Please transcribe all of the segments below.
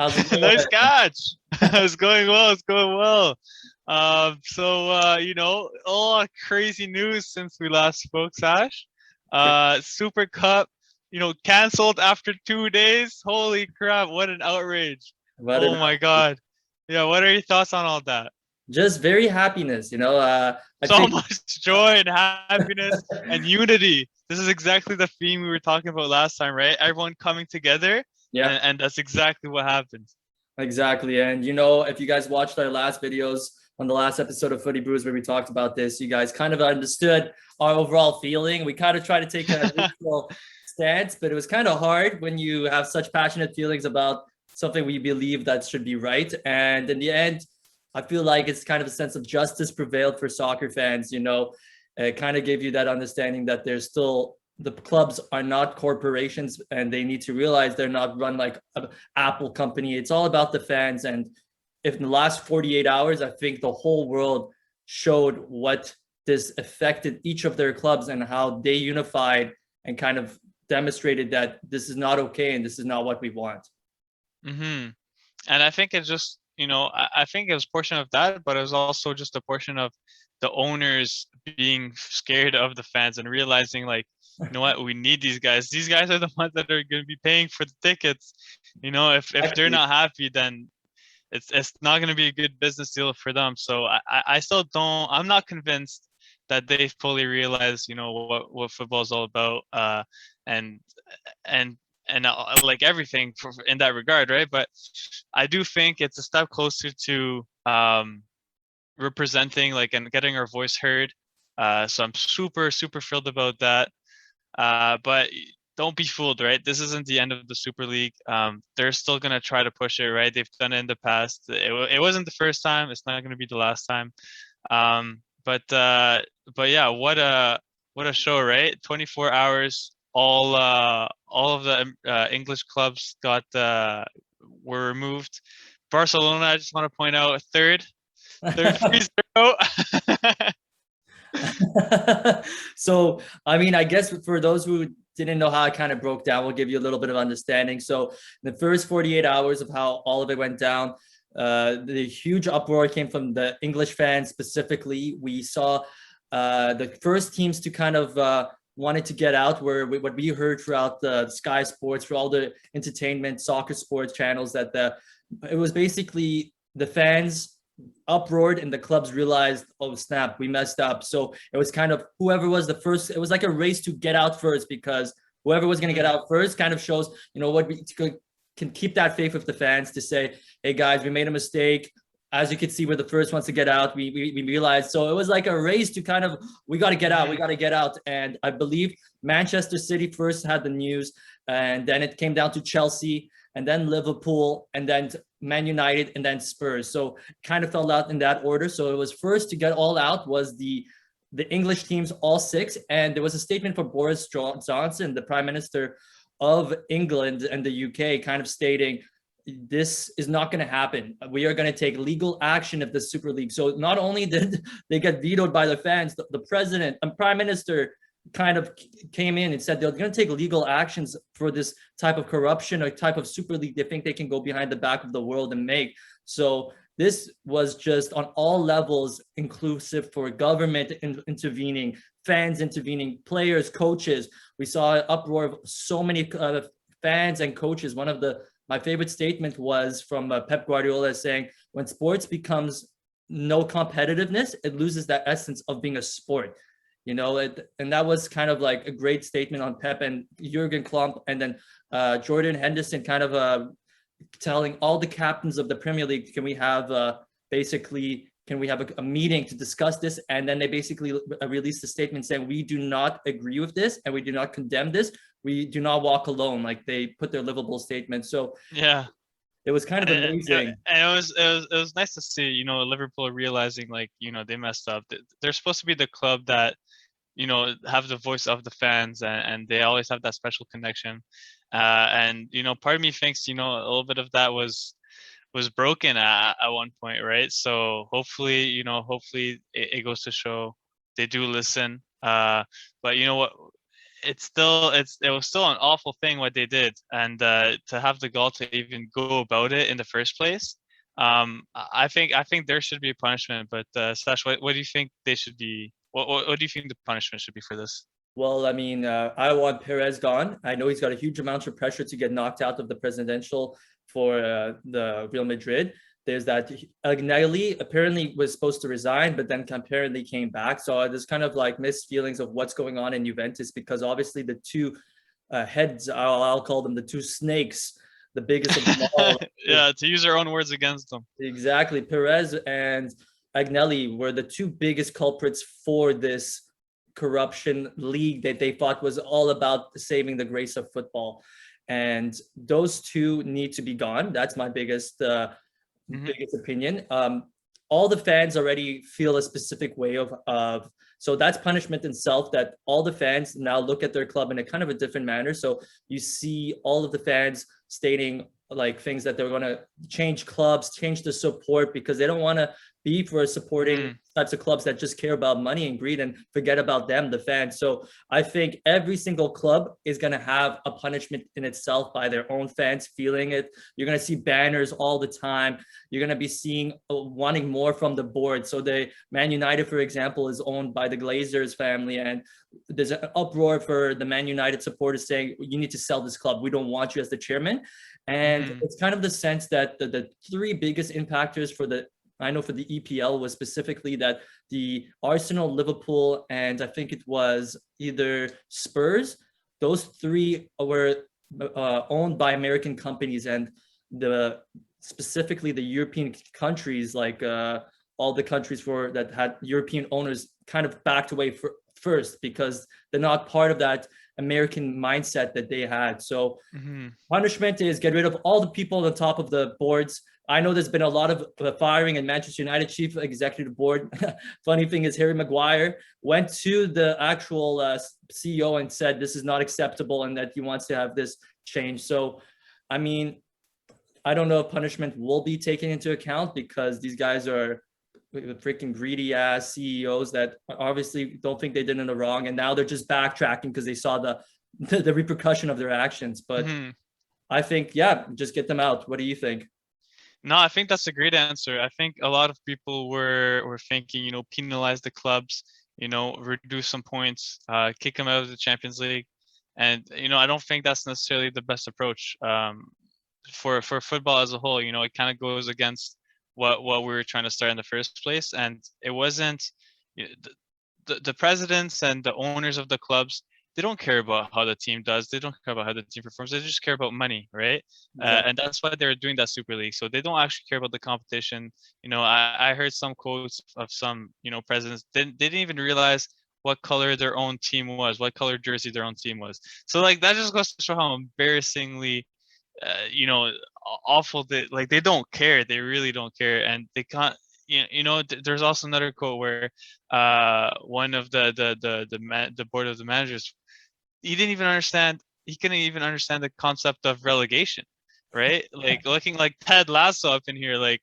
How's it Nice going? catch. It's going well. It's going well. A lot of crazy news since we last spoke, Sash. Super Cup, canceled after 2 days. Holy crap! What an outrage. What an Oh my God. Yeah, what are your thoughts on all that? just very happiness, I So think much joy and happiness and unity. This is exactly the theme we were talking about last time, right? Everyone coming together, yeah, and that's exactly what happened. exactly. And if you guys watched our last videos on the last episode of Footy Brews where we talked about this, you guys kind of understood our overall feeling. We kind of tried to take a neutral stance, but it was kind of hard when you have such passionate feelings about something we believe that should be right. And in the end, I feel like it's kind of a sense of justice prevailed for soccer fans. It kind of gave you that understanding that there's still the clubs are not corporations and they need to realize they're not run like an Apple company. It's all about the fans. And if in the last 48 hours, I think the whole world showed what this affected each of their clubs and how they unified and kind of demonstrated that this is not okay and this is not what we want. Mm-hmm. And I think it's just, I think it was a portion of that, but it was also just a portion of the owners being scared of the fans and realizing, like, you know what, we need these guys. These guys are the ones that are going to be paying for the tickets. If they're Actually, not happy, then it's not going to be a good business deal for them. So I still don't. I'm not convinced that they fully realize, what football is all about. And and and like everything in that regard, right? But I do think it's a step closer to representing, like, and getting our voice heard. So I'm super super thrilled about that. But don't be fooled, right? This isn't the end of the Super League. They're still gonna try to push it, right? They've done it in the past. It wasn't the first time. It's not gonna be the last time. Um, but uh, but yeah, what a show, right? 24 hours. All of the English clubs were removed. Barcelona, I just want to point out, third 3-0. So, I mean, I guess for those who didn't know how it kind of broke down, we'll give you a little bit of understanding. So, the first 48 hours of how all of it went down, the huge uproar came from the English fans specifically. We saw the first teams to kind of wanted to get out were what we heard throughout the Sky Sports, for all the entertainment, soccer sports channels, that it was basically the fans uproared and the clubs realized, oh snap, we messed up. So it was kind of whoever was the first, it was like a race to get out first, because whoever was going to get out first kind of shows, what we can keep that faith with the fans to say, hey guys, we made a mistake. As you can see, we're the first ones to get out. We realized. So it was like a race to kind of, we got to get out, we got to get out. And I believe Manchester City first had the news, and then it came down to Chelsea, and then Liverpool, and then Man United, and then Spurs. So kind of fell out in that order. So it was first to get all out was the English teams, all six. And there was a statement for Boris Johnson, the Prime Minister of England and the UK, kind of stating, this is not going to happen. We are going to take legal action of the Super League. So not only did they get vetoed by the fans, the president and prime minister kind of came in and said they're going to take legal actions for this type of corruption or type of Super League they think they can go behind the back of the world and make. So this was just on all levels inclusive, for government intervening, fans intervening, players, coaches. We saw an uproar of so many fans and coaches. One of my favorite statement was from Pep Guardiola, saying, when sports becomes no competitiveness, it loses that essence of being a sport. And that was kind of like a great statement on Pep and Jurgen Klopp, and then Jordan Henderson kind of telling all the captains of the Premier League, can we have a meeting to discuss this? And then they basically released a statement saying, we do not agree with this and we do not condemn this. We do not walk alone. Like, they put their Liverpool statement. So Yeah. it was kind of amazing. And it was nice to see, Liverpool realizing, like, they messed up. They're supposed to be the club that, have the voice of the fans, and they always have that special connection. And part of me thinks, a little bit of that was broken at one point, right? So hopefully it goes to show they do listen. But you know what? it was still an awful thing what they did, and to have the gall to even go about it in the first place. I think there should be a punishment, but Sash, what do you think they should be? What do you think the punishment should be for this? Well, I mean, I want Perez gone. I know he's got a huge amount of pressure to get knocked out of the presidential for the Real Madrid. There's that Agnelli apparently was supposed to resign, but then apparently came back. So there's kind of like mixed feelings of what's going on in Juventus, because obviously the two heads, I'll call them the two snakes, the biggest of them all. Yeah, to use their own words against them. Exactly. Perez and Agnelli were the two biggest culprits for this corruption league that they thought was all about saving the grace of football. And those two need to be gone. That's my biggest biggest opinion. All the fans already feel a specific way of so that's punishment in self, that all the fans now look at their club in a kind of a different manner. So you see all of the fans stating like things that they're going to change clubs, change the support, because they don't want to be for supporting types of clubs that just care about money and greed and forget about them, the fans. So I think every single club is going to have a punishment in itself by their own fans feeling it. You're going to see banners all the time. You're going to be seeing wanting more from the board. So the Man United, for example, is owned by the Glazers family, and there's an uproar for the Man United supporters saying, you need to sell this club. We don't want you as the chairman. And it's kind of the sense that the three biggest impactors for the EPL was specifically that the Arsenal, Liverpool, and I think it was either Spurs, those three were owned by American companies, and specifically the European countries, like all the countries that had European owners, kind of backed away first because they're not part of that American mindset that they had. So punishment is get rid of all the people on the top of the boards. I know there's been a lot of firing in Manchester United chief executive board. Funny thing is, Harry Maguire went to the actual CEO and said this is not acceptable and that he wants to have this change. So, I mean, I don't know if punishment will be taken into account, because these guys are freaking greedy ass CEOs that obviously don't think they did it wrong, and now they're just backtracking because they saw the repercussion of their actions. But I think, yeah, just get them out. What do you think? No, I think that's a great answer. I think a lot of people were thinking, penalize the clubs, reduce some points, kick them out of the Champions League. And, I don't think that's necessarily the best approach for football as a whole. It kind of goes against what we were trying to start in the first place. And it wasn't the presidents and the owners of the clubs, they don't care about how the team does. They don't care about how the team performs. They just care about money, right? Exactly. And that's why they're doing that Super League. So they don't actually care about the competition. I heard some quotes of some, presidents. They didn't even realize what color their own team was, what color jersey their own team was. So like that just goes to show how embarrassingly, awful that they don't care. They really don't care, and they can't. There's also another quote where one of the board of the managers, he couldn't even understand the concept of relegation, right? Like looking like Ted Lasso up in here, like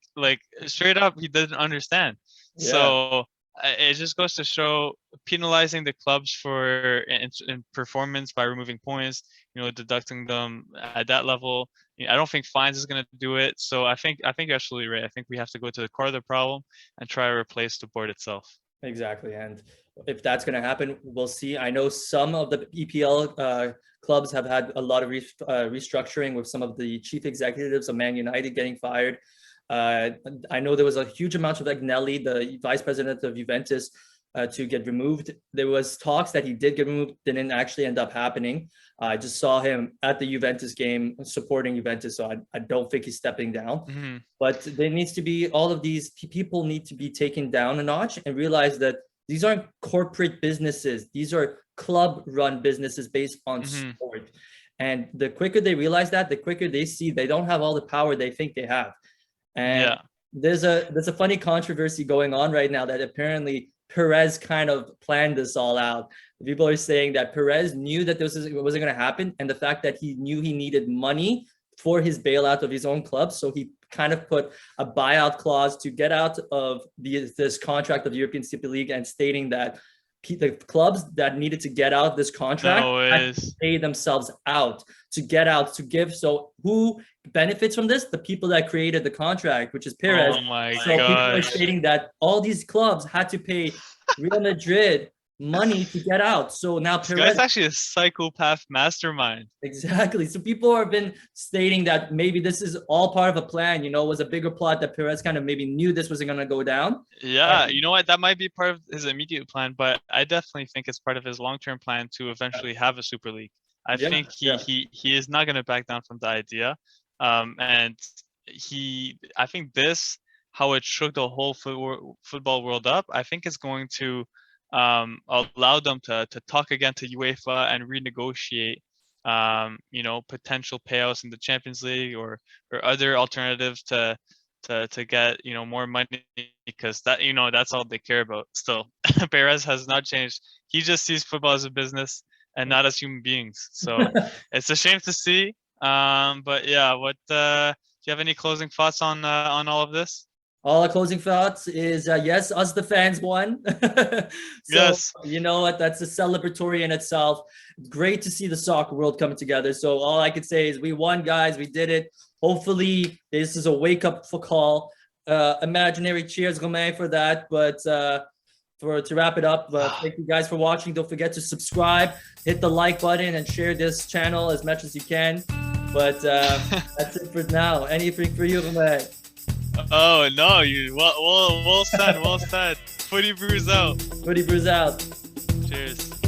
straight up, he doesn't understand. Yeah. So it just goes to show penalizing the clubs for in performance by removing points, deducting them at that level. I don't think fines is going to do it. So I think you're absolutely right. I think we have to go to the core of the problem and try to replace the board itself. Exactly. And if that's going to happen, we'll see. I know some of the EPL clubs have had a lot of restructuring, with some of the chief executives of Man United getting fired. I know there was a huge amount of Agnelli, the vice president of Juventus, to get removed. There was talks that he did get removed, didn't actually end up happening. I just saw him at the Juventus game supporting Juventus, so I don't think he's stepping down. But there needs to be, all of these people need to be taken down a notch and realize that these aren't corporate businesses. These are club-run businesses based on sport. And the quicker they realize that, the quicker they see they don't have all the power they think they have. And there's a funny controversy going on right now that apparently Perez kind of planned this all out. People are saying that Perez knew that this wasn't going to happen, and the fact that he knew he needed money for his bailout of his own club, so he kind of put a buyout clause to get out of this contract of the European Super League, and stating that the clubs that needed to get out of this contract No had to ways. pay themselves out to get out to give. So who benefits from this? The people that created the contract, which is Perez. Oh my So people are gosh. stating that all these clubs had to pay Real Madrid money to get out. So now This Perez guy's actually a psychopath mastermind. exactly. So people have been stating that maybe this is all part of a plan. You know, it was a bigger plot that Perez kind of maybe knew this wasn't going to go down. Yeah, you know what? That might be part of his immediate plan, but I definitely think it's part of his long-term plan to eventually have a Super League. I Yeah, think yeah. he is not going to back down from the idea. And I think this, how it shook the whole football world up, I think it's going to allow them to talk again to UEFA and renegotiate, you know, potential payouts in the Champions League or other alternatives to get, you know, more money, because that, you know, that's all they care about still. Perez has not changed. He just sees football as a business and not as human beings. So it's a shame to see. But yeah, what do you have any closing thoughts on all of this? All our closing thoughts is yes, us the fans won. So Yes. you know what? That's a celebratory in itself. Great to see the soccer world coming together. So all I could say is we won, guys. We did it. Hopefully, this is a wake up call. Imaginary cheers, Romain, for that. But to wrap it up, thank you guys for watching. Don't forget to subscribe, hit the like button, and share this channel as much as you can. But that's it for now. Anything for you, Romain? Oh no, you well said, well said. Footy Brews out. Footy Brews out. Cheers.